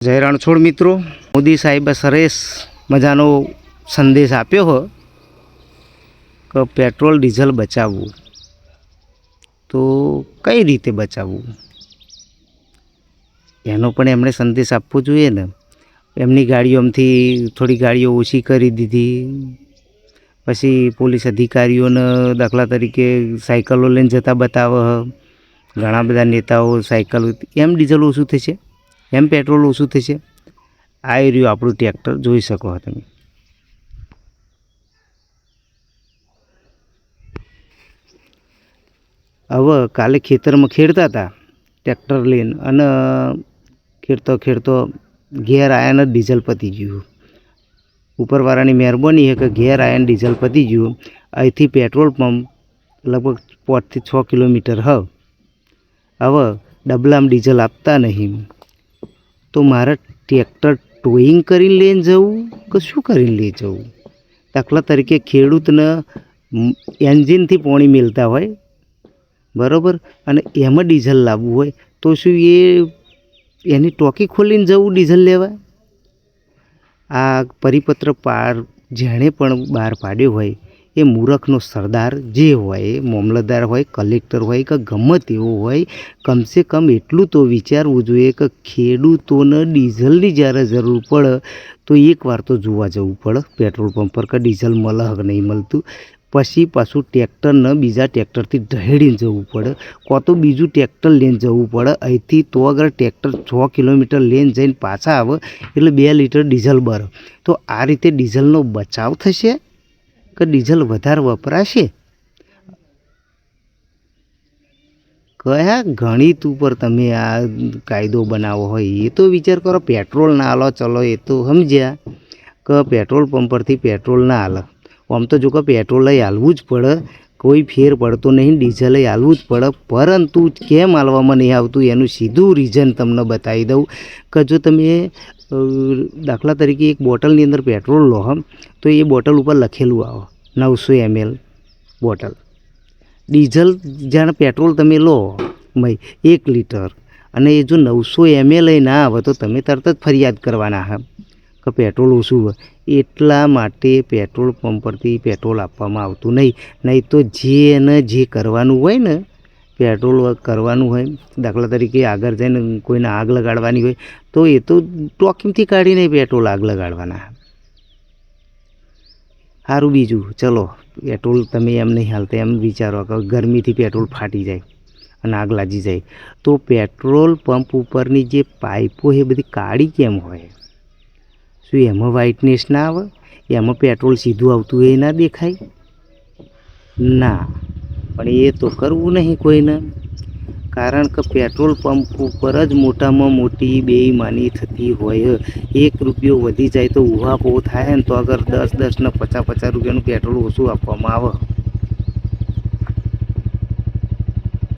જય રણછોડ મિત્રો, મોદી સાહેબે સરસ મજાનો સંદેશ આપ્યો હો કે પેટ્રોલ ડીઝલ બચાવવું. તો કઈ રીતે બચાવવું એનો પણ એમણે સંદેશ આપવો જોઈએ ને. એમની ગાડીઓમાંથી થોડી ગાડીઓ ઓછી કરી દીધી. પછી પોલીસ અધિકારીઓને દાખલા તરીકે સાયકલો લઈને જતા બતાવે. ઘણા બધા નેતાઓ સાયકલ, એમ ડીઝલ ઓછું થશે, એમ પેટ્રોલ ઓછું થશે. આ રહ્યું આપણું ટ્રેક્ટર, જોઈ શકો તમે. હવે કાલે ખેતરમાં ખેડતા હતા ટ્રેક્ટર લઈને, અને ખેડતો ઘેર આયાને ડીઝલ પતી ગયું. ઉપરવાળાની મહેરબાની છે કે ઘેર આયાને ડીઝલ પતી ગયું. અહીંથી પેટ્રોલ પંપ લગભગ 5 થી 6 કિલોમીટર હવે ડબલામાં ડીઝલ આપતા નહીં. તો મારે ટ્રેક્ટર ટોઈંગ કરીને લઈને જવું કે શું કરીને લઈ જવું? દાખલા તરીકે ખેડૂતને એન્જિનથી પાણી મેળતા હોય, બરાબર, અને એમાં ડીઝલ લાવવું હોય તો શું એની ટોકી ખોલીને જવું ડીઝલ લેવા? આ પરિપત્ર જેણે પણ બહાર પાડ્યો હોય એ મૂરખનો સરદાર જે હોય, મામલતદાર હોય, કલેક્ટર હોય કે ગમે તેવો હોય, કમસે કમ એટલું તો વિચારવું જોઈએ કે ખેડૂતોને ડીઝલની જ્યારે જરૂર પડે તો એકવાર તો જોવા જવું પડે પેટ્રોલ પંપ પર કે ડીઝલ મળે કે નહીં મળતું. પછી પાછું ટ્રેક્ટરને બીજા ટ્રેક્ટરથી ઢહેડીને જવું પડે, કાં તો બીજું ટ્રેક્ટર લઈને જવું પડે અહીંથી. તો અગર ટ્રેક્ટર 6 કિલોમીટર લઈને જઈને પાછા આવે એટલે 2 લીટર ડીઝલ બળે. તો આ રીતે ડીઝલનો બચાવ થશે કે ડીઝલ વધારે વપરાશે? કયા ગણિત ઉપર તમે આ કાયદો બનાવો હોય એ તો વિચાર કરો. પેટ્રોલ ના હાલો, ચલો એ તો સમજ્યા કે પેટ્રોલ પંપ પરથી પેટ્રોલ ના હાલે. આમ તો જો કે પેટ્રોલ હાલવું જ પડે, કોઈ ફેર પડતો નહીં, ડીઝલ હાલવું જ પડે. પરંતુ કેમ હાલવામાં નહીં આવતું એનું સીધું રીઝન તમને બતાવી દઉં કે જો તમે દાખલા તરીકે એક બોટલની અંદર પેટ્રોલ લો તો એ બોટલ ઉપર લખેલું આવે 900 ml બોટલ. ડીઝલ જાણે પેટ્રોલ તમે લો 1 લીટર, અને એ જો 900 ml ના આવે તો તમે તરત જ ફરિયાદ કરવાના કે પેટ્રોલ ઓછું હોય. એટલા માટે પેટ્રોલ પંપ પરથી પેટ્રોલ આપવામાં આવતું નહીં તો જે કરવાનું હોય ને, પેટ્રોલ કરવાનું હોય, દાખલા તરીકે આગળ જઈને કોઈને આગ લગાડવાની હોય તો એ તો ટોકીમથી કાઢીને પેટ્રોલ આગ લગાડવાના. સારું, બીજું ચલો, પેટ્રોલ તમે એમ નહીં હાલતા, એમ વિચારો કે ગરમીથી પેટ્રોલ ફાટી જાય અને આગ લાગી જાય તો પેટ્રોલ પંપ ઉપરની જે પાઇપો એ બધી કાળી કેમ હોય? શું એમાં વ્હાઇટનેસ ના આવે? એમાં પેટ્રોલ સીધું આવતું એ ના દેખાય? ના, પણ એ તો કરવું નહીં કોઈને. કારણ કે પેટ્રોલ પંપ ઉપર જ મોટામાં મોટી બેઈમાની થતી હોય. 1 રૂપિયો વધી જાય તો ઉહાપો થાય ને, તો અગર 10 ને 50 રૂપિયાનું પેટ્રોલ ઓછું આપવામાં આવે